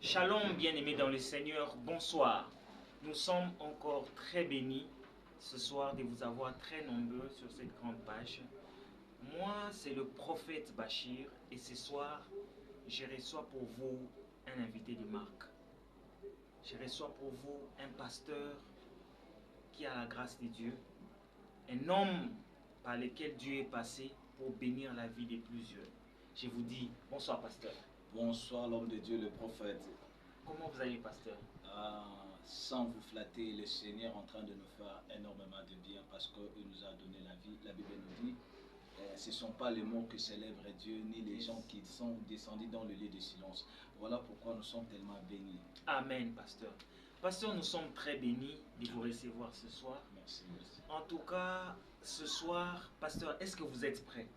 Shalom, bien-aimés dans le Seigneur, bonsoir. Nous sommes encore très bénis ce soir de vous avoir très nombreux sur cette grande page. Moi, c'est le prophète Bachir et ce soir, je reçois pour vous un invité de marque. Je reçois pour vous un pasteur qui a la grâce de Dieu, un homme par lequel Dieu est passé pour bénir la vie de plusieurs. Je vous dis bonsoir, pasteur. Bonsoir l'homme de Dieu, le prophète. Comment vous allez, pasteur? Sans vous flatter, le Seigneur est en train de nous faire énormément de bien parce qu'il nous a donné la vie. La Bible nous dit, ce ne sont pas les mots que célèbre Dieu, ni les gens qui sont descendus dans le lieu de silence. Voilà pourquoi nous sommes tellement bénis. Amen, pasteur. Pasteur, nous sommes très bénis de vous recevoir ce soir. Merci, merci. En tout cas, ce soir, pasteur, est-ce que vous êtes prêt?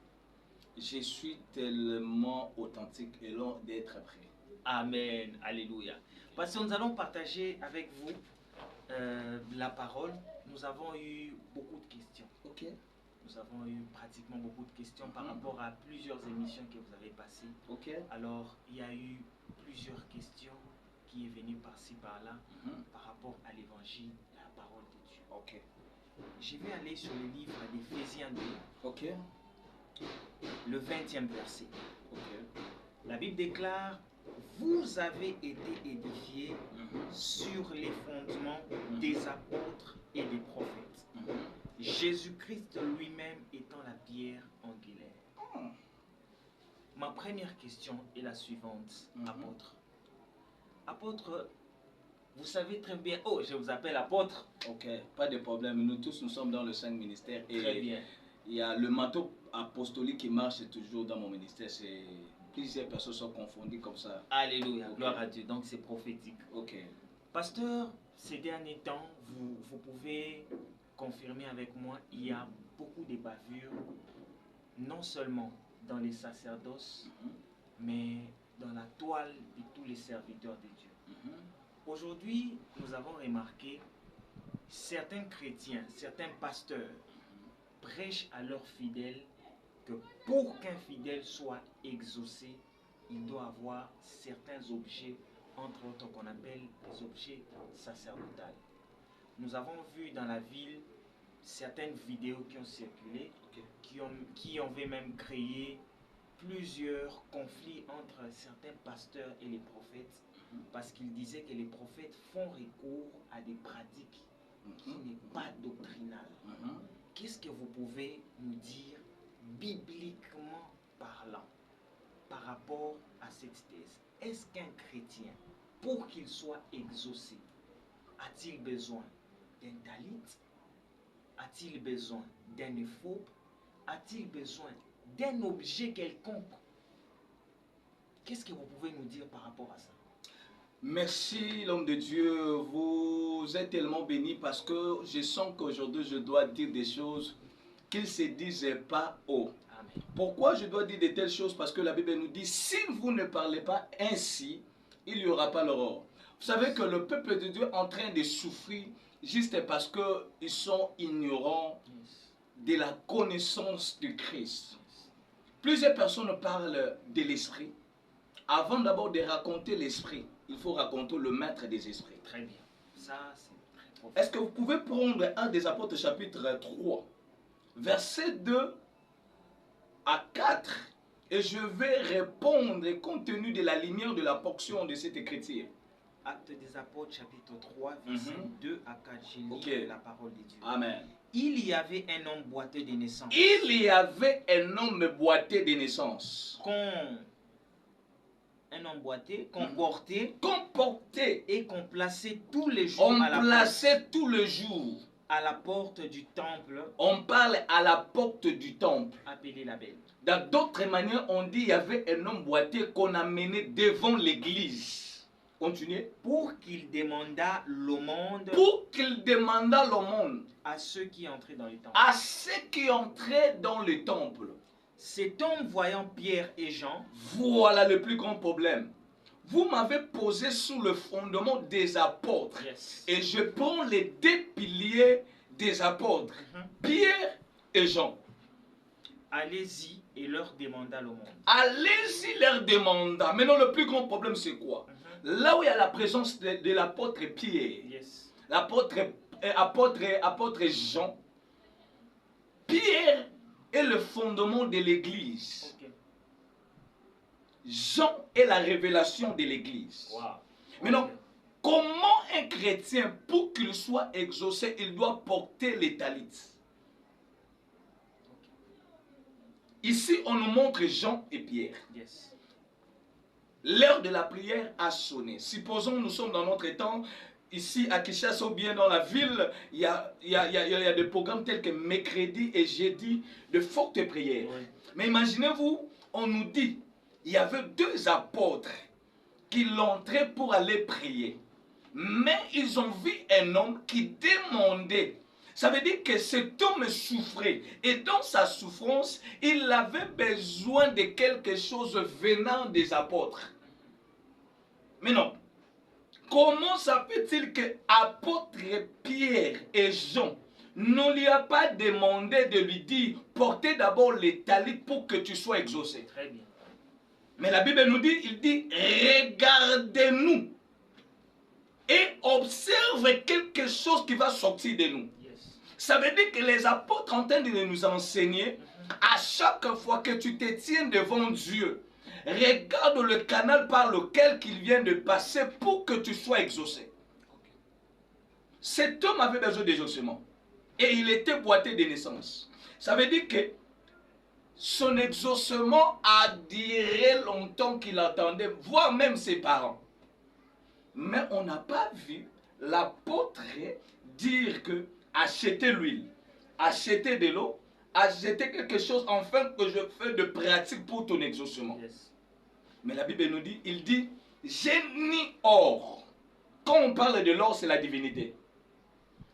Je suis tellement authentique et long d'être prêt. Amen, alléluia. Pasteur, nous allons partager avec vous la parole. Nous avons eu beaucoup de questions. Ok. Nous avons eu pratiquement beaucoup de questions par rapport à plusieurs émissions que vous avez passées. Ok. Alors, il y a eu plusieurs questions qui est venues par-ci, par-là, par rapport à l'évangile, à la parole de Dieu. Ok. Je vais aller sur le livre d'Éphésiens 2, Ok. le 20e verset. Ok. La Bible déclare: vous avez été édifiés sur les fondements des apôtres et des prophètes. Jésus-Christ lui-même étant la pierre angulaire. Ma première question est la suivante, apôtre. Apôtre, vous savez très bien... Oh, je vous appelle apôtre. Ok, pas de problème. Nous tous, nous sommes dans le Saint ministère. Et très bien. Il y a le manteau apostolique qui marche toujours dans mon ministère. Plusieurs personnes sont confondues comme ça. Alléluia, Okay. Gloire à Dieu. Donc c'est prophétique. Ok. Pasteur, ces derniers temps, vous pouvez confirmer avec moi, il y a beaucoup de bavures, non seulement dans les sacerdoces, mais dans la toile de tous les serviteurs de Dieu. Aujourd'hui, nous avons remarqué certains chrétiens, certains pasteurs prêchent à leurs fidèles que pour qu'un fidèle soit exaucé, il doit avoir certains objets, entre autres qu'on appelle des objets sacerdotaux. Nous avons vu dans la ville certaines vidéos qui ont circulé, qui ont même créé plusieurs conflits entre certains pasteurs et les prophètes, parce qu'ils disaient que les prophètes font recours à des pratiques qui n'est pas doctrinales. Qu'est-ce que vous pouvez nous dire bibliquement parlant par rapport à cette thèse? Est-ce qu'un chrétien, pour qu'il soit exaucé, a-t-il besoin d'un talit? A-t-il besoin d'un éphod? A-t-il besoin d'un objet quelconque? Qu'est-ce que vous pouvez nous dire par rapport à ça? Merci l'homme de Dieu, vous êtes tellement béni parce que je sens qu'aujourd'hui je dois dire des choses qu'ils ne se disent pas haut. Amen. Pourquoi je dois dire de telles choses? Parce que la Bible nous dit, si vous ne parlez pas ainsi, il n'y aura pas l'aurore. Vous savez que le peuple de Dieu est en train de souffrir juste parce qu'ils sont ignorants de la connaissance de Christ. Plusieurs personnes parlent de l'esprit. Avant d'abord de raconter l'esprit, il faut raconter le maître des esprits. Très bien. Ça, c'est très profond. Est-ce que vous pouvez prendre un des apôtres chapitre 3, verset 2 à 4, et je vais répondre compte tenu de la lumière de la portion de cette écriture. Actes des apôtres chapitre 3, verset 2 à 4, j'ai lu la parole de Dieu. Amen. Il y avait un homme boiteux de naissance. Il y avait un homme boiteux de naissance. Un homme boiteux, qu'on portait et qu'on plaçait tous les jours à la porte du temple. On parle à la porte du temple. Appelé la Belle. Dans d'autres manières, on dit qu'il y avait un homme boiteux qu'on a mené devant l'église. Continuez. Pour qu'il demandât l'aumône. À ceux qui entraient dans le temple. Cet homme voyant Pierre et Jean. Voilà le plus grand problème. Vous m'avez posé sous le fondement des apôtres. Yes. Et je prends les deux piliers des apôtres. Pierre et Jean. Allez-y et leur demanda le monde. Allez-y leur demanda. Maintenant, le plus grand problème, c'est quoi? Là où il y a la présence de l'apôtre Pierre, Yes. apôtre Jean, Pierre est le fondement de l'église. Ok. Jean est la révélation de l'église. Wow. Maintenant, Ok. comment un chrétien, pour qu'il soit exaucé, il doit porter les talits? Ici, on nous montre Jean et Pierre. Yes. L'heure de la prière a sonné. Supposons nous sommes dans notre temps, ici à Kinshasa ou bien dans la ville, il y a des programmes tels que mercredi et jeudi de fortes prières. Oui. Mais imaginez-vous, on nous dit, il y avait 2 apôtres qui l'entraient pour aller prier. Mais ils ont vu un homme qui demandait. Ça veut dire que cet homme souffrait. Et dans sa souffrance, il avait besoin de quelque chose venant des apôtres. Mais non. Comment ça fait-il que apôtre Pierre et Jean ne lui a pas demandé de lui dire portez d'abord les talits pour que tu sois exaucé? Très bien. Mais la Bible nous dit, il dit regardez-nous et observe quelque chose qui va sortir de nous. Yes. Ça veut dire que les apôtres en train de nous enseigner, à chaque fois que tu te tiens devant Dieu, regarde le canal par lequel il vient de passer pour que tu sois exaucé. Cet homme avait besoin d'exaucement et il était boité de naissance. Ça veut dire que son exaucement a duré longtemps qu'il attendait, voire même ses parents. Mais on n'a pas vu l'apôtre dire que achetez l'huile, achetez de l'eau, achetez quelque chose afin que je fais de pratique pour ton exaucement. Yes. Mais la Bible nous dit, il dit, j'ai ni or. Quand on parle de l'or, c'est la divinité.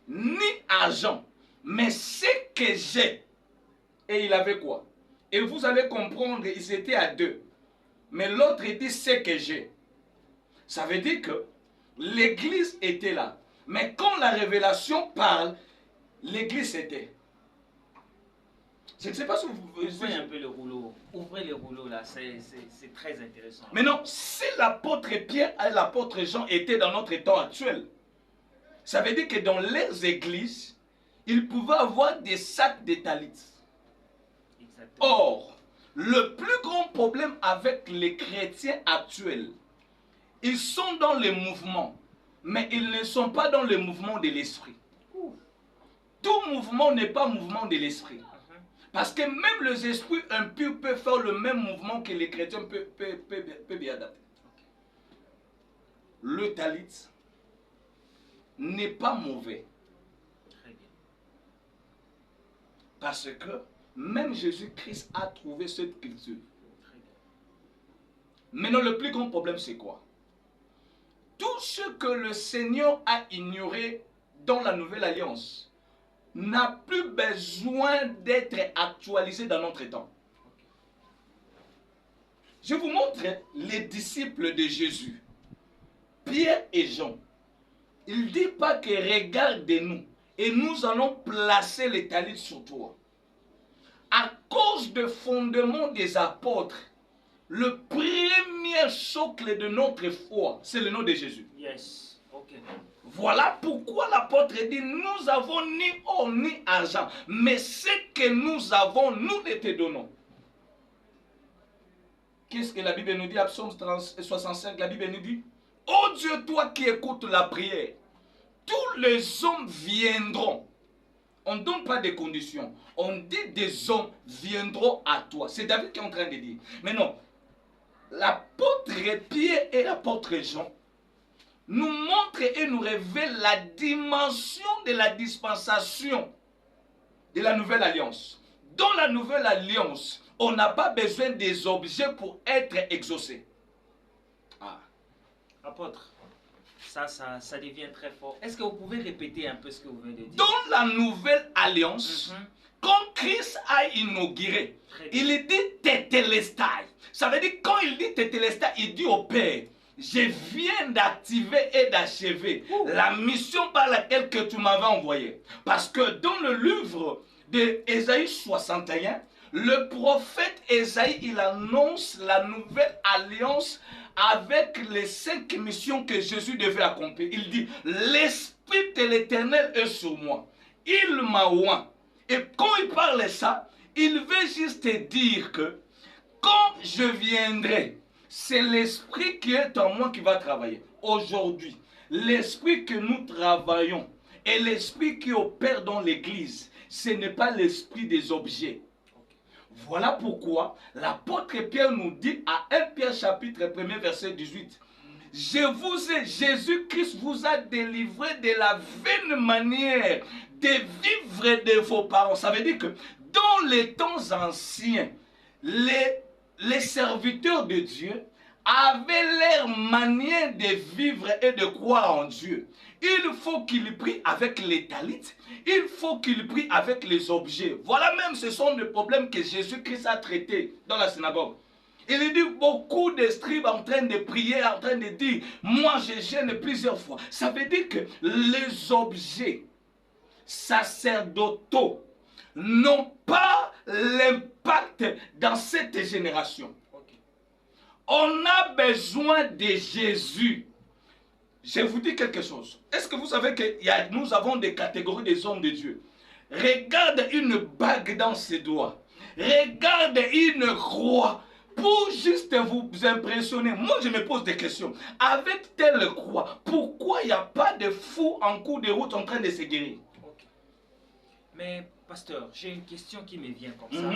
Ni argent, mais ce que j'ai. Et il avait quoi? Et vous allez comprendre, ils étaient à 2. Mais l'autre, il dit, ce que j'ai. Ça veut dire que l'église était là. Mais quand la révélation parle, l'église était. Je ne sais pas si vous... Ouvrez un peu le rouleau. Ouvrez le rouleau là, c'est très intéressant. Mais non, si l'apôtre Pierre et l'apôtre Jean étaient dans notre temps actuel, ça veut dire que dans leurs églises, ils pouvaient avoir des sacs de talits. Exactement. Or, le plus grand problème avec les chrétiens actuels, ils sont dans le mouvement, mais ils ne sont pas dans le mouvement de l'esprit. Tout mouvement n'est pas mouvement de l'esprit. Parce que même les esprits impurs peuvent faire le même mouvement que les chrétiens peuvent bien adapter. Le talit n'est pas mauvais. Très bien. Parce que même Jésus-Christ a trouvé cette culture. Très bien. Maintenant, le plus grand problème, c'est quoi? Tout ce que le Seigneur a ignoré dans la Nouvelle Alliance n'a plus besoin d'être actualisé dans notre temps. Je vous montre les disciples de Jésus, Pierre et Jean. Il ne dit pas que regardez-nous et nous allons placer les talits sur toi. À cause du fondement des apôtres, le premier socle de notre foi, c'est le nom de Jésus. Yes. Ok. Voilà pourquoi l'apôtre dit, nous avons ni or ni argent, mais ce que nous avons, nous le te donnons. Qu'est-ce que la Bible nous dit à Psaume 65? La Bible nous dit, oh Dieu, toi qui écoutes la prière, tous les hommes viendront. On ne donne pas de conditions. On dit des hommes viendront à toi. C'est David qui est en train de dire. Mais non, l'apôtre Pierre et l'apôtre Jean nous montre et nous révèle la dimension de la dispensation de la nouvelle alliance. Dans la nouvelle alliance, on n'a pas besoin des objets pour être exaucé. Ah. Apôtre, ça devient très fort. Est-ce que vous pouvez répéter un peu ce que vous venez de dire? Dans la nouvelle alliance, quand Christ a inauguré, il dit Tétélestai. Ça veut dire, quand il dit Tétélestai, il dit au Père, je viens d'activer et d'achever la mission par laquelle que tu m'avais envoyé. Parce que dans le livre d'Ésaïe 61, Le prophète Ésaïe, il annonce la nouvelle alliance avec les 5 missions que Jésus devait accomplir. Il dit, l'Esprit de l'Éternel est sur moi. Il m'a oint. Et quand il parle ça, il veut juste dire que quand je viendrai, c'est l'Esprit qui est en moi qui va travailler. Aujourd'hui, l'Esprit que nous travaillons et l'Esprit qui opère dans l'Église, ce n'est pas l'Esprit des objets. Voilà pourquoi l'apôtre Pierre nous dit à 1 Pierre chapitre 1 verset 18, Jésus-Christ vous a délivré de la vaine manière de vivre de vos parents. Ça veut dire que dans les temps anciens, les serviteurs de Dieu avaient leur manière de vivre et de croire en Dieu. Il faut qu'ils prient avec les talites, il faut qu'ils prient avec les objets. Voilà même, ce sont des problèmes que Jésus-Christ a traités dans la synagogue. Il dit beaucoup de scribes en train de prier, en train de dire, moi je gêne plusieurs fois. Ça veut dire que les objets sacerdotaux n'ont pas l'impact dans cette génération. On a besoin de Jésus. Je vous dis quelque chose. Est-ce que vous savez que nous avons des catégories des hommes de Dieu? Regarde une bague dans ses doigts. Regarde une croix. Pour juste vous impressionner, moi je me pose des questions. Avec telle croix, pourquoi il n'y a pas de fous en cours de route en train de se guérir? Okay. Mais pasteur, j'ai une question qui me vient comme ça.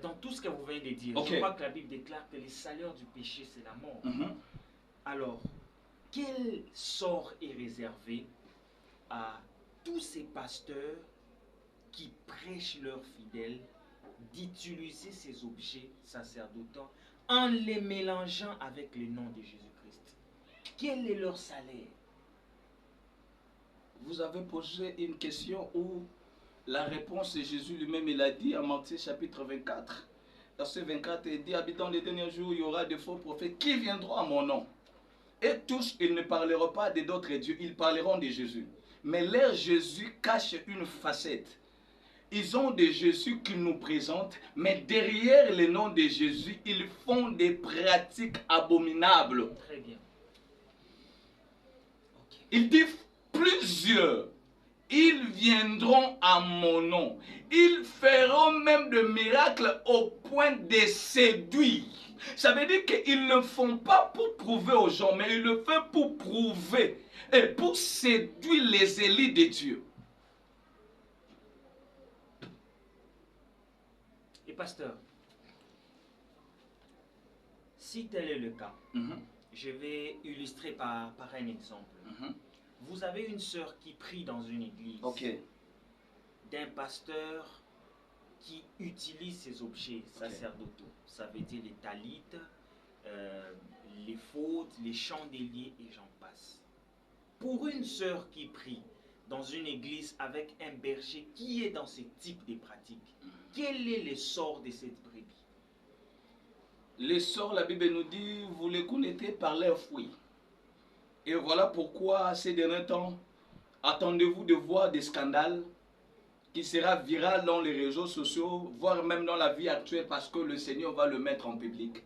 Dans tout ce que vous venez de dire, je crois que la Bible déclare que les salaires du péché, c'est la mort. Alors, quel sort est réservé à tous ces pasteurs qui prêchent leurs fidèles d'utiliser ces objets sacerdotaux en les mélangeant avec le nom de Jésus-Christ? Quel est leur salaire? Vous avez posé une question où la réponse est Jésus lui-même. Il a dit en Matthieu chapitre 24, verset 24, il dit, habitant les derniers jours, il y aura de faux prophètes qui viendront à mon nom. Et tous, ils ne parleront pas d'autres dieux, ils parleront de Jésus. Mais leur Jésus cache une facette. Ils ont des Jésus qu'ils nous présentent, mais derrière le nom de Jésus, ils font des pratiques abominables. Très bien. Il dit plusieurs, ils viendront à mon nom. Ils feront même des miracles au point de séduire. Ça veut dire qu'ils ne le font pas pour prouver aux gens, mais ils le font pour prouver et pour séduire les élites de Dieu. Et pasteur, si tel est le cas, je vais illustrer par un exemple. Vous avez une sœur qui prie dans une église d'un pasteur qui utilise ces objets sacerdotaux. Ça veut dire les talites, les fautes, les chandeliers et j'en passe. Pour une sœur qui prie dans une église avec un berger qui est dans ce type de pratiques, quel est le sort de cette brebis? Les sorts, la Bible nous dit, vous les connaîtrez par leurs fruits. Et voilà pourquoi ces derniers temps, attendez-vous de voir des scandales qui sera viral dans les réseaux sociaux, voire même dans la vie actuelle, parce que le Seigneur va le mettre en public.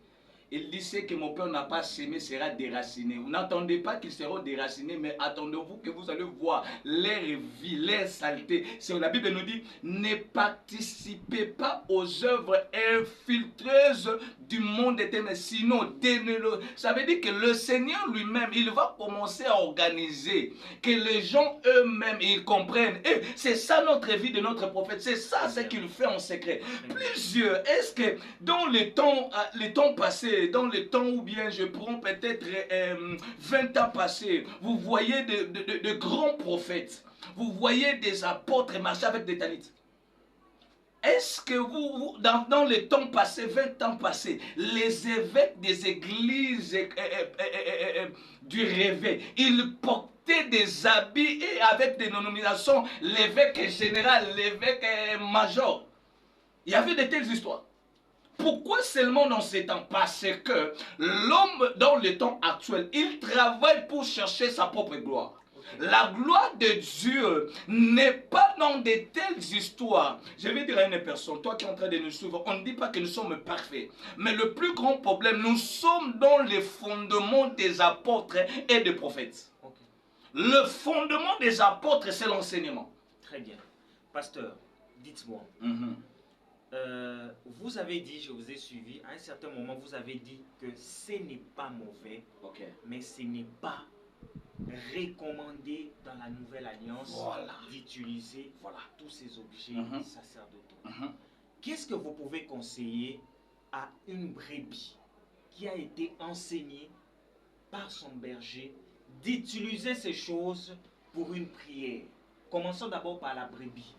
Il dit, ce que mon père n'a pas sémé sera déraciné. Vous n'attendez pas qu'ils seront déracinés, mais attendez-vous que vous allez voir leur vie, leur saleté. La Bible nous dit, ne participez pas aux œuvres infiltreuses du monde éternel, sinon dénez-le. Ça veut dire que le Seigneur lui-même, il va commencer à organiser, que les gens eux-mêmes, ils comprennent. Et c'est ça notre vie de notre prophète, c'est ça ce qu'il fait en secret. Plusieurs, est-ce que dans les temps passés, dans le temps où bien je prends peut-être 20 ans passés, vous voyez de grands prophètes, vous voyez des apôtres marcher avec des talites. Est-ce que vous dans les temps passés, 20 ans passés, les évêques des églises du réveil, ils portaient des habits et avec des dénominations, l'évêque général, l'évêque major. Il y avait de telles histoires. Pourquoi seulement dans ces temps? Parce que l'homme, dans le temps actuel, il travaille pour chercher sa propre gloire. La gloire de Dieu n'est pas dans de telles histoires. Je vais dire à une personne, toi qui es en train de nous suivre, on ne dit pas que nous sommes parfaits. Mais le plus grand problème, nous sommes dans les fondements des apôtres et des prophètes. Ok. Le fondement des apôtres, c'est l'enseignement. Très bien. Pasteur, dites-moi, Mhm. vous avez dit, je vous ai suivi, à un certain moment, vous avez dit que ce n'est pas mauvais, Ok. mais ce n'est pas recommandé dans la nouvelle alliance Voilà. d'utiliser tous ces objets Mhm. sacerdotaux. Mhm. Qu'est-ce que vous pouvez conseiller à une brebis qui a été enseignée par son berger d'utiliser ces choses pour une prière? Commençons d'abord par la brebis,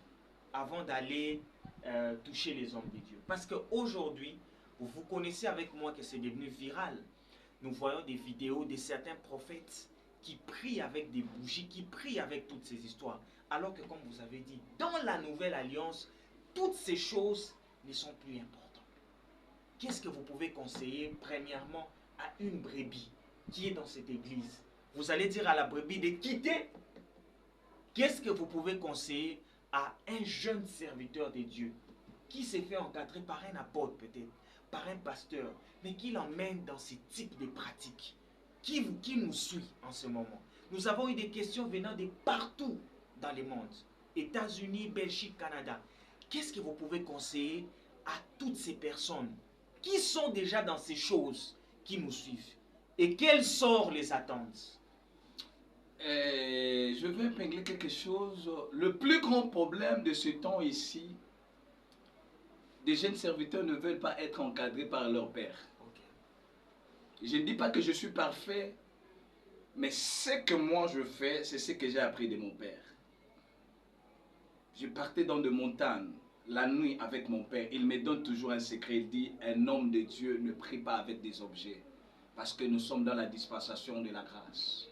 avant d'aller toucher les hommes de Dieu. Parce qu'aujourd'hui, vous connaissez avec moi que c'est devenu viral. Nous voyons des vidéos de certains prophètes qui prient avec des bougies, qui prient avec toutes ces histoires. Alors que, comme vous avez dit, dans la nouvelle alliance, toutes ces choses ne sont plus importantes. Qu'est-ce que vous pouvez conseiller, premièrement, à une brebis qui est dans cette église? Vous allez dire à la brebis de quitter. Qu'est-ce que vous pouvez conseiller à un jeune serviteur de Dieu qui s'est fait encadrer par un apôtre peut-être, par un pasteur, mais qui l'emmène dans ce type de pratiques, qui nous suit en ce moment? Nous avons eu des questions venant de partout dans le monde, États-Unis, Belgique, Canada. Qu'est-ce que vous pouvez conseiller à toutes ces personnes qui sont déjà dans ces choses, qui nous suivent? Et quel sort les attendent? Je vais épingler quelque chose. Le plus grand problème de ce temps ici, des jeunes serviteurs ne veulent pas être encadrés par leur père. Ok. Je ne dis pas que je suis parfait, mais ce que moi je fais, c'est ce que j'ai appris de mon père. Je partais dans des montagnes la nuit avec mon père. Il me donne toujours un secret. Il dit, un homme de Dieu ne prie pas avec des objets, parce que nous sommes dans la dispensation de la grâce.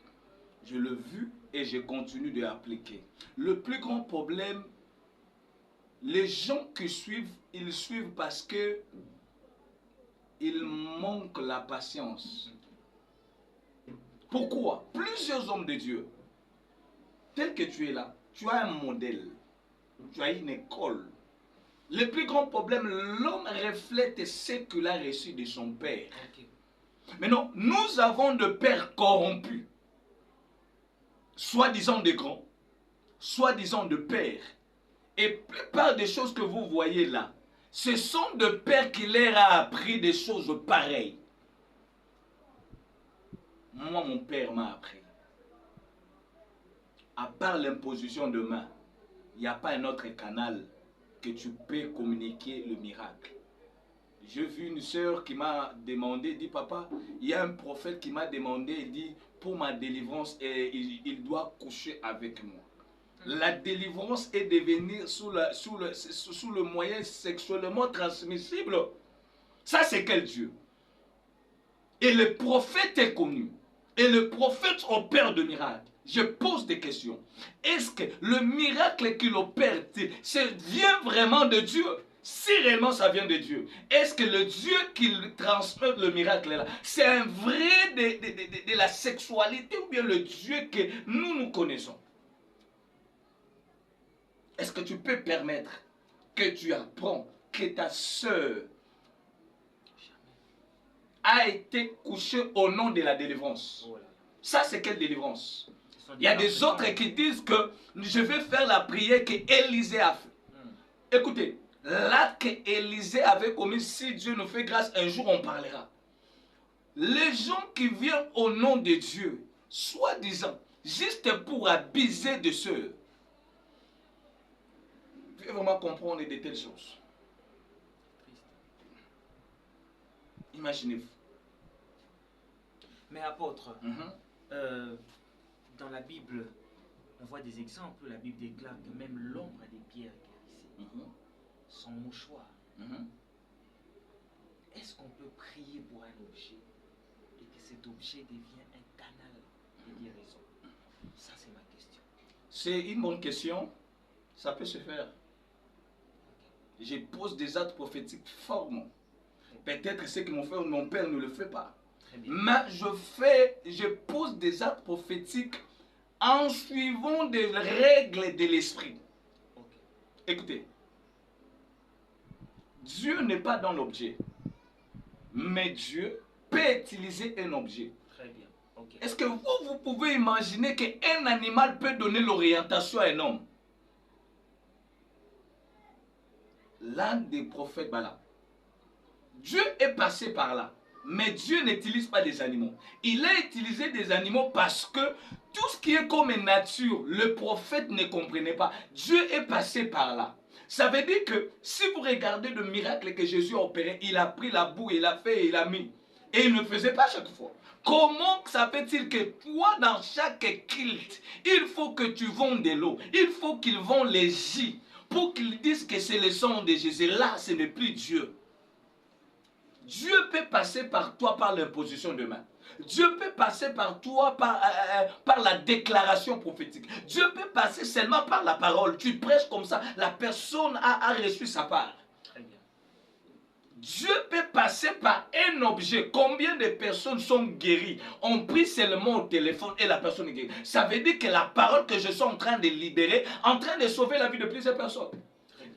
Je l'ai vu et je continue de l'appliquer. Le plus grand problème, les gens qui suivent, ils suivent parce que ils manquent la patience. Pourquoi? Plusieurs hommes de Dieu, tel que tu es là, tu as un modèle, tu as une école. Le plus grand problème, l'homme reflète ce qu'il a reçu de son père. Ok. Maintenant, nous avons de pères corrompus, soi-disant des grands, soi-disant de pères. Et la plupart des choses que vous voyez là, ce sont de pères qui leur a appris des choses pareilles. Moi, mon père m'a appris. À part l'imposition de main, il n'y a pas un autre canal que tu peux communiquer le miracle. J'ai vu une sœur qui m'a demandé, dit papa, il y a un prophète qui m'a demandé, il dit, pour ma délivrance, il doit coucher avec moi. La délivrance est de venir sous le moyen sexuellement transmissible. Ça, c'est quel Dieu? Et le prophète est connu. Et le prophète opère de miracles. Je pose des questions. Est-ce que le miracle qu'il opère, vient vraiment de Dieu? Si réellement ça vient de Dieu, est-ce que le Dieu qui transmet le miracle là, c'est un vrai de la sexualité ou bien le Dieu que nous connaissons? Est-ce que tu peux permettre que tu apprends que ta sœur a été couchée au nom de la délivrance? Oh là là. Ça, c'est quelle délivrance? Ce sont Il y a des des autres qui disent que je vais faire la prière qu'Élisée a fait. Écoutez, l'acte qu'Élisée avait commis, si Dieu nous fait grâce, un jour on parlera. Les gens qui viennent au nom de Dieu, soi-disant, juste pour abuser de sœurs, vous pouvez vraiment comprendre de telles choses. Imaginez-vous. Mais apôtre, Mhm. dans la Bible, on voit des exemples. La Bible déclare que même l'ombre des pierres guérissait. Mhm. Son mouchoir. Mhm. Est-ce qu'on peut prier pour un objet et que cet objet devient un canal de guérison? Ça, c'est ma question. C'est une bonne question. Ça peut se faire. Je pose des actes prophétiques fortement. Peut-être ce que mon père ne le fait pas. Très bien. Mais je pose des actes prophétiques en suivant des règles de l'esprit. Ok. Écoutez, Dieu n'est pas dans l'objet, mais Dieu peut utiliser un objet. Très bien. Ok. Est-ce que vous pouvez imaginer qu'un animal peut donner l'orientation à un homme? L'un des prophètes Balaam. Dieu est passé par là. Mais Dieu n'utilise pas des animaux. Il a utilisé des animaux parce que tout ce qui est comme nature, le prophète ne comprenait pas. Dieu est passé par là. Ça veut dire que si vous regardez le miracle que Jésus a opéré, il a pris la boue, il a fait et il a mis. Et il ne faisait pas chaque fois. Comment ça fait-il que toi, dans chaque culte, il faut que tu vendes de l'eau, il faut qu'ils vendent les jus pour qu'ils disent que c'est le sang de Jésus. Là, ce n'est plus Dieu. Dieu peut passer par toi par l'imposition de main. Dieu peut passer par toi par la déclaration prophétique. Dieu peut passer seulement par la parole. Tu prêches comme ça, la personne a reçu sa part. Très bien. Dieu peut passer par un objet. Combien de personnes sont guéries, ont pris seulement au téléphone et la personne est guérie? Ça veut dire que la parole que je suis en train de libérer, en train de sauver la vie de plusieurs personnes.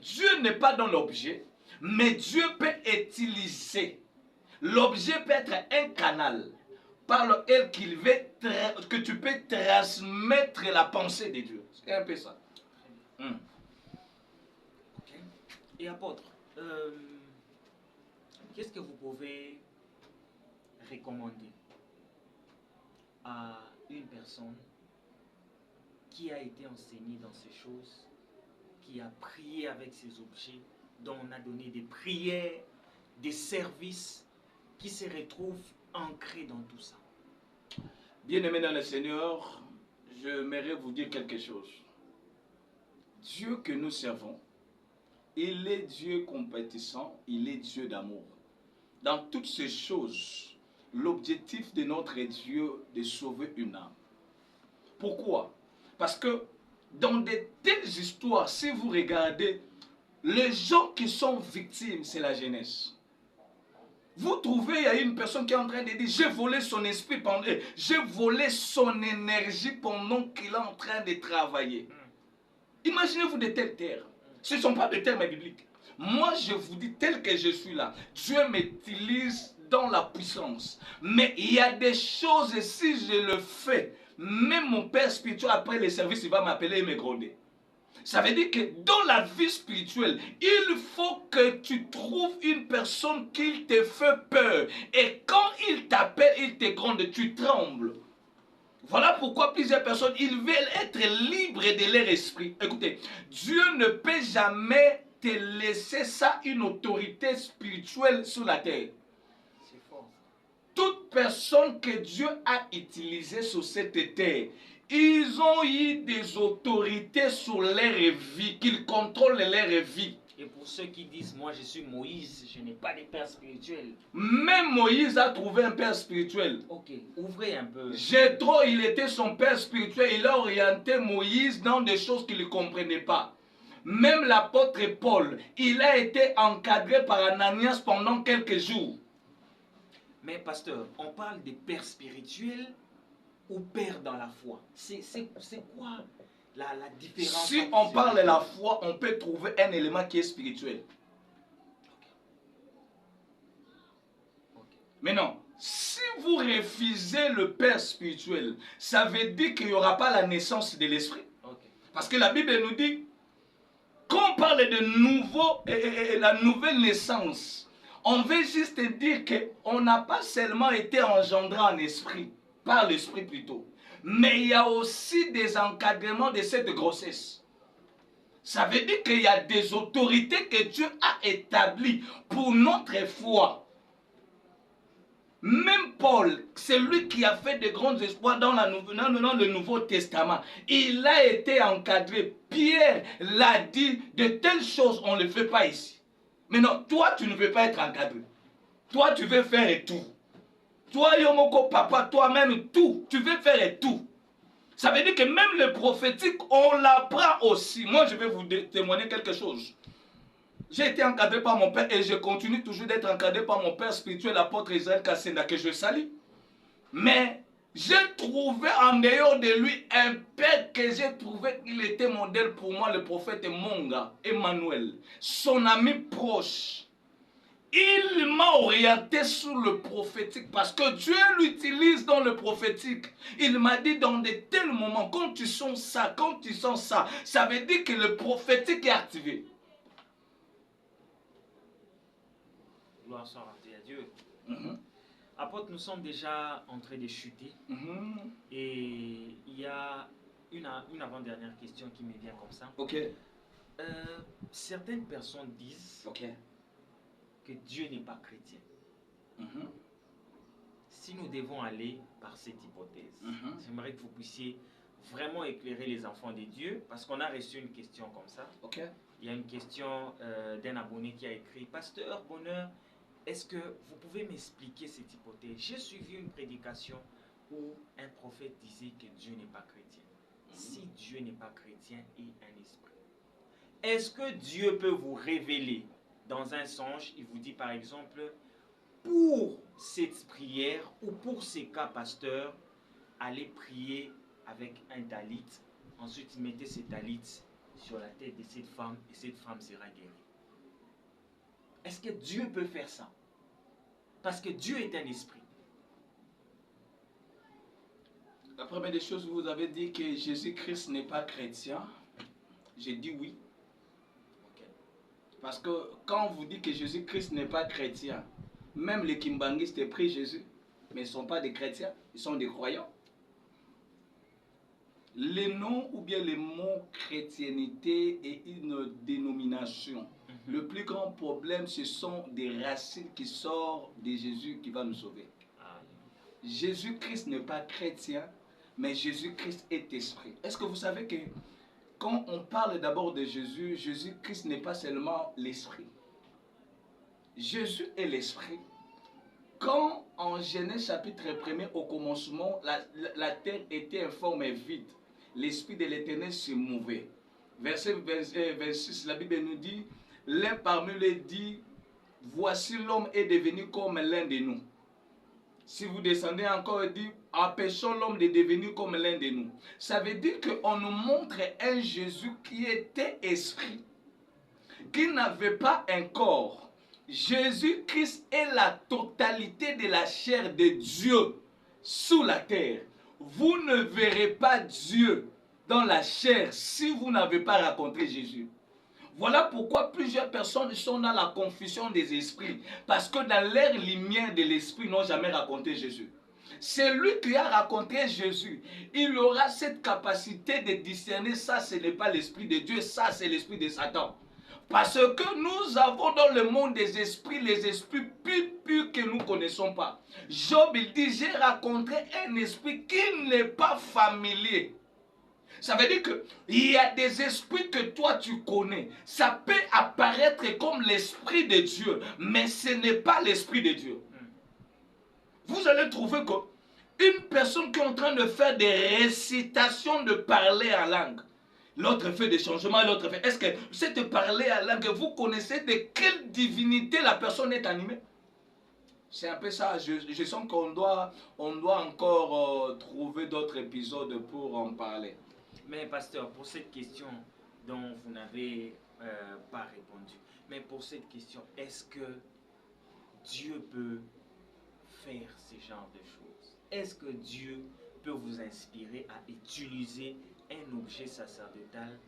Dieu n'est pas dans l'objet, mais Dieu peut utiliser. L'objet peut être un canal par lequel que tu peux transmettre la pensée de Dieu. C'est un peu ça. Ok. Et apôtre, qu'est-ce que vous pouvez recommander à une personne qui a été enseignée dans ces choses, qui a prié avec ces objets, dont on a donné des prières, des services, qui se retrouvent ancrés dans tout ça? Bien-aimés dans le Seigneur, j'aimerais vous dire quelque chose. Dieu que nous servons, il est Dieu compatissant, il est Dieu d'amour. Dans toutes ces choses, l'objectif de notre Dieu est de sauver une âme. Pourquoi? Parce que dans de telles histoires, si vous regardez, les gens qui sont victimes, c'est la jeunesse. Vous trouvez, il y a une personne qui est en train de dire, j'ai volé son esprit, j'ai volé son énergie pendant qu'il est en train de travailler. Imaginez-vous de telles terres. Ce ne sont pas des termes bibliques. Moi, je vous dis tel que je suis là. Dieu m'utilise dans la puissance. Mais il y a des choses, et si je le fais, même mon père spirituel, après les services, il va m'appeler et me gronder. Ça veut dire que dans la vie spirituelle, il faut que tu trouves une personne qui te fait peur. Et quand il t'appelle, il te gronde, tu trembles. Voilà pourquoi plusieurs personnes, ils veulent être libres de leur esprit. Écoutez, Dieu ne peut jamais te laisser ça, une autorité spirituelle sur la terre. C'est fort. Toute personne que Dieu a utilisée sur cette terre, ils ont eu des autorités sur leur vie, qu'ils contrôlent leur vie. Et pour ceux qui disent, moi je suis Moïse, je n'ai pas de père spirituel. Même Moïse a trouvé un père spirituel. Ok, ouvrez un peu. Jéthro, il était son père spirituel. Il a orienté Moïse dans des choses qu'il ne comprenait pas. Même l'apôtre Paul, il a été encadré par Ananias pendant quelques jours. Mais pasteur, on parle de père spirituel ou père dans la foi? C'est quoi la différence? Si on parle de la foi, on peut trouver un élément qui est spirituel. Mais non, si vous refusez le père spirituel, ça veut dire qu'il n'y aura pas la naissance de l'esprit. Parce que la Bible nous dit, quand on parle de nouveau et la nouvelle naissance, on veut juste dire qu'on n'a pas seulement été engendré en esprit, par l'esprit plutôt, mais il y a aussi des encadrements de cette grossesse. Ça veut dire qu'il y a des autorités que Dieu a établies pour notre foi. Même Paul, c'est lui qui a fait de grands espoirs dans le Nouveau Testament. Il a été encadré. Pierre l'a dit, de telles choses, on ne le fait pas ici. Mais non, toi, tu ne veux pas être encadré. Toi, tu veux faire tout. Toi, Yomoko, papa, toi-même, tout. Tu veux faire tout. Ça veut dire que même le prophétique, on l'apprend aussi. Moi, je vais vous témoigner quelque chose. J'ai été encadré par mon père et je continue toujours d'être encadré par mon père spirituel, l'apôtre Israël Kassenda, que je salue. Mais j'ai trouvé trouvé en dehors de lui un père que j'ai trouvé qu'il était modèle pour moi, le prophète Monga, Emmanuel, son ami proche. Il m'a orienté sur le prophétique parce que Dieu l'utilise dans le prophétique. Il m'a dit dans de tels moments, quand tu sens ça, ça veut dire que le prophétique est activé. Gloire soit rendue à Dieu. Apôtre, nous sommes déjà en train de chuter. Et il y a une avant-dernière question qui me vient comme ça. Ok. Certaines personnes disent que Dieu n'est pas chrétien. Si nous devons aller par cette hypothèse, j'aimerais que vous puissiez vraiment éclairer les enfants de Dieu, parce qu'on a reçu une question comme ça. Il y a une question d'un abonné qui a écrit: Pasteur Bonheur, est-ce que vous pouvez m'expliquer cette hypothèse? J'ai suivi une prédication où un prophète disait que Dieu n'est pas chrétien. Si Dieu n'est pas chrétien et un esprit, est-ce que Dieu peut vous révéler dans un songe? Il vous dit par exemple, pour cette prière ou pour ces cas, pasteur, allez prier avec un talit. Ensuite, mettez ce talit sur la tête de cette femme et cette femme sera guérie. Est-ce que Dieu peut faire ça? Parce que Dieu est un esprit. La première des choses, vous avez dit que Jésus-Christ n'est pas chrétien. J'ai dit oui. Parce que quand vous dites que Jésus-Christ n'est pas chrétien, même les kimbanguistes prient Jésus, mais ils ne sont pas des chrétiens, ils sont des croyants. Les noms ou bien les mots chrétiennité est une dénomination. Le plus grand problème, ce sont des racines qui sortent de Jésus qui va nous sauver. Jésus-Christ n'est pas chrétien, mais Jésus-Christ est esprit. Est-ce que vous savez que quand on parle d'abord de Jésus, Jésus-Christ n'est pas seulement l'esprit. Jésus est l'esprit. Quand en Genèse chapitre 1er, au commencement, la terre était informe et vide, l'esprit de l'Éternel se mouvait. Verset 26, la Bible nous dit, l'un parmi eux dit, voici l'homme est devenu comme l'un de nous. Si vous descendez encore, il dit, empêchons l'homme de devenir comme l'un de nous. Ça veut dire qu'on nous montre un Jésus qui était esprit, qui n'avait pas un corps. Jésus-Christ est la totalité de la chair de Dieu sous la terre. Vous ne verrez pas Dieu dans la chair si vous n'avez pas rencontré Jésus. Voilà pourquoi plusieurs personnes sont dans la confusion des esprits. Parce que dans leur lumière de l'esprit, ils n'ont jamais rencontré Jésus. C'est lui qui a rencontré Jésus. Il aura cette capacité de discerner ça, ce n'est pas l'esprit de Dieu, ça c'est l'esprit de Satan. Parce que nous avons dans le monde des esprits, les esprits plus purs que nous ne connaissons pas. Job, il dit, j'ai rencontré un esprit qui n'est pas familier. Ça veut dire qu'il y a des esprits que toi tu connais. Ça peut apparaître comme l'esprit de Dieu, mais ce n'est pas l'esprit de Dieu. Vous allez trouver qu'une personne qui est en train de faire des récitations de parler en langue, l'autre fait des changements, l'autre fait... Est-ce que cette parler en langue, vous connaissez de quelle divinité la personne est animée? C'est un peu ça. Je sens qu'on doit encore trouver d'autres épisodes pour en parler. Mais pasteur, pour cette question dont vous n'avez pas répondu, mais pour cette question, est-ce que Dieu peut faire ce genre de choses? Est-ce que Dieu peut vous inspirer à utiliser un objet sacerdotal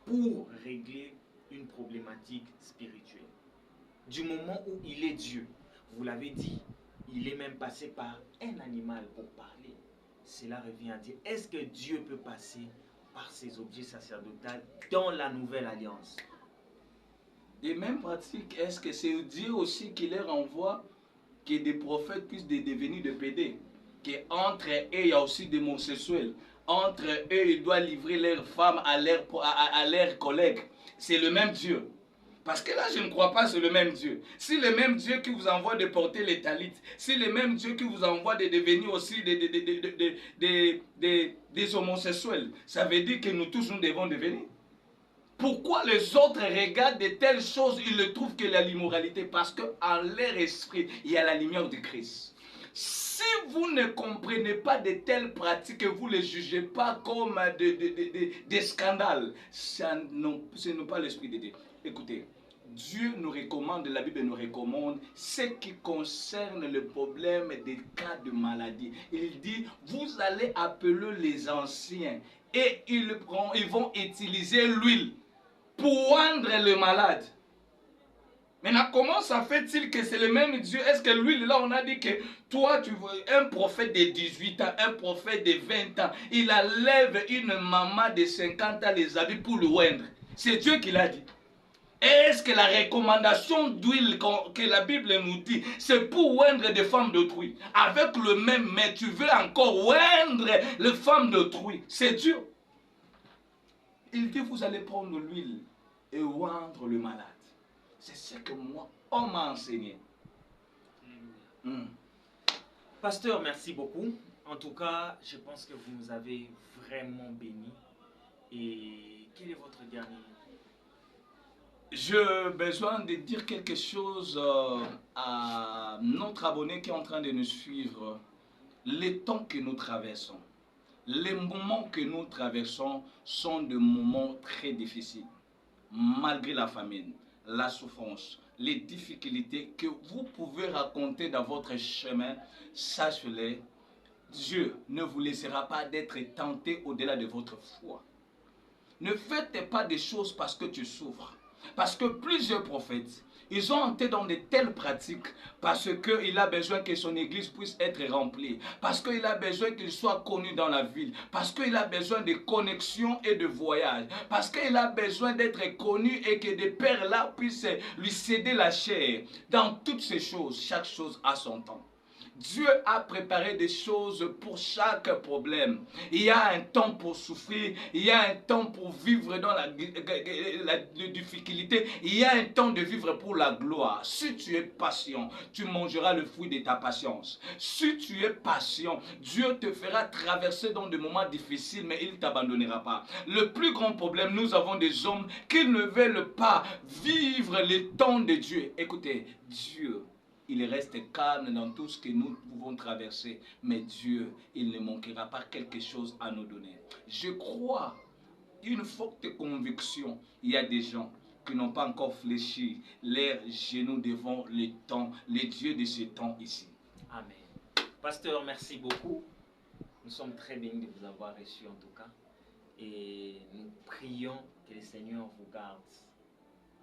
pour régler une problématique spirituelle? Du moment où il est Dieu, vous l'avez dit, il est même passé par un animal pour parler. Cela revient à dire, est-ce que Dieu peut passer par ces objets sacerdotaux dans la nouvelle alliance? Des mêmes pratiques, est-ce que c'est Dieu aussi qui leur envoie que des prophètes puissent devenir des pédés? Qu'entre eux, il y a aussi des homosexuels. Entre eux, ils doivent livrer leurs femmes à leurs collègues. C'est le même Dieu. Parce que là, je ne crois pas que c'est le même Dieu. Si le même Dieu qui vous envoie de porter les talites, si le même Dieu qui vous envoie de devenir aussi des homosexuels, ça veut dire que nous tous, nous devons devenir. Pourquoi les autres regardent de telles choses, ils ne trouvent que l'immoralité? Parce qu'en leur esprit, il y a la lumière de Christ. Si vous ne comprenez pas de telles pratiques et vous ne les jugez pas comme des scandales, ce n'est pas l'Esprit de Dieu. Écoutez, Dieu nous recommande, la Bible nous recommande ce qui concerne le problème des cas de maladie. Il dit, vous allez appeler les anciens et ils vont utiliser l'huile pour oindre le malade. Maintenant, comment ça fait-il que c'est le même Dieu? Est-ce que l'huile, là, on a dit que toi, tu vois, un prophète de 18 ans, un prophète de 20 ans, il enlève une maman de 50 ans les habits pour le oindre. C'est Dieu qui l'a dit. Est-ce que la recommandation d'huile que la Bible nous dit, c'est pour oindre des femmes d'autrui? Avec le même mais tu veux encore oindre les femmes d'autrui. C'est Dieu. Il dit, vous allez prendre l'huile et oindre le malade. C'est ce que moi, on m'a enseigné. Pasteur, merci beaucoup. En tout cas, je pense que vous nous avez vraiment bénis. Et quel est votre dernier mot? J'ai besoin de dire quelque chose à notre abonné qui est en train de nous suivre. Les temps que nous traversons, les moments que nous traversons sont des moments très difficiles. Malgré la famine, la souffrance, les difficultés que vous pouvez raconter dans votre chemin, sachez-le, Dieu ne vous laissera pas d'être tenté au-delà de votre foi. Ne faites pas des choses parce que tu souffres. Parce que plusieurs prophètes, ils ont entré dans de telles pratiques parce qu'il a besoin que son église puisse être remplie, parce qu'il a besoin qu'il soit connu dans la ville, parce qu'il a besoin de connexions et de voyages, parce qu'il a besoin d'être connu et que des pères là puissent lui céder la chair. Dans toutes ces choses, chaque chose a son temps. Dieu a préparé des choses pour chaque problème. Il y a un temps pour souffrir, il y a un temps pour vivre dans la difficulté, il y a un temps de vivre pour la gloire. Si tu es patient, tu mangeras le fruit de ta patience. Si tu es patient, Dieu te fera traverser dans des moments difficiles, mais il ne t'abandonnera pas. Le plus grand problème, nous avons des hommes qui ne veulent pas vivre les temps de Dieu. Écoutez, Dieu, il reste calme dans tout ce que nous pouvons traverser. Mais Dieu, il ne manquera pas quelque chose à nous donner. Je crois, une forte conviction, il y a des gens qui n'ont pas encore fléchi leurs genoux devant les temps, les dieux de ce temps ici. Amen. Pasteur, merci beaucoup. Nous sommes très bénis de vous avoir reçu en tout cas. Et nous prions que le Seigneur vous garde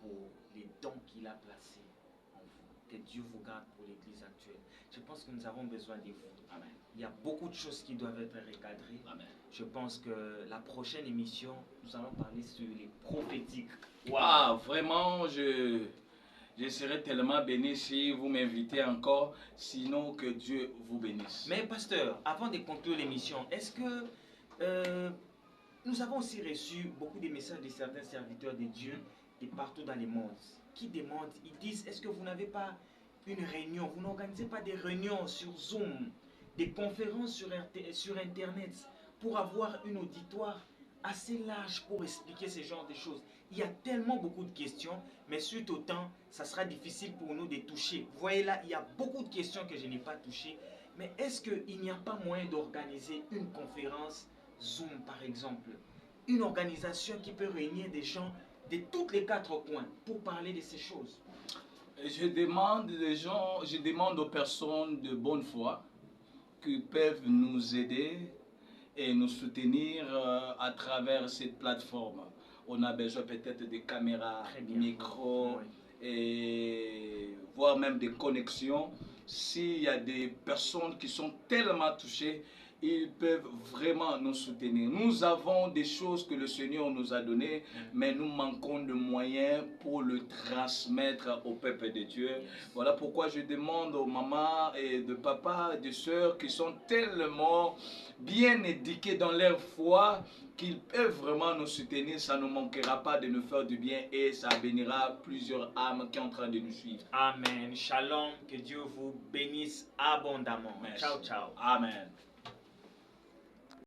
pour les dons qu'il a placés. Que Dieu vous garde pour l'église actuelle. Je pense que nous avons besoin de vous. Amen. Il y a beaucoup de choses qui doivent être recadrées. Amen. Je pense que la prochaine émission, nous allons parler sur les prophétiques. Wow. Ah, vraiment, je serai tellement béni si vous m'invitez encore, sinon que Dieu vous bénisse. Mais pasteur, avant de conclure l'émission, est-ce que nous avons aussi reçu beaucoup de messages de certains serviteurs de Dieu de partout dans le monde qui demandent, ils disent, est-ce que vous n'avez pas une réunion, vous n'organisez pas des réunions sur Zoom, des conférences sur Internet pour avoir une auditoire assez large pour expliquer ce genre de choses. Il y a tellement beaucoup de questions, mais suite au temps, ça sera difficile pour nous de toucher. Vous voyez là, il y a beaucoup de questions que je n'ai pas touchées, mais est-ce qu'il n'y a pas moyen d'organiser une conférence Zoom par exemple? Une organisation qui peut réunir des gens de tous les quatre coins pour parler de ces choses. Je demande aux personnes de bonne foi qui peuvent nous aider et nous soutenir à travers cette plateforme. On a besoin peut-être de caméras, de micros, et voire même des connexions. S'il y a des personnes qui sont tellement touchées, ils peuvent vraiment nous soutenir. Nous avons des choses que le Seigneur nous a données, mais nous manquons de moyens pour le transmettre au peuple de Dieu. Voilà pourquoi je demande aux mamans et de papas et de sœurs qui sont tellement bien éduqués dans leur foi qu'ils peuvent vraiment nous soutenir. Ça ne manquera pas de nous faire du bien et ça bénira plusieurs âmes qui sont en train de nous suivre. Amen. Shalom. Que Dieu vous bénisse abondamment. Merci. Ciao, ciao. Amen.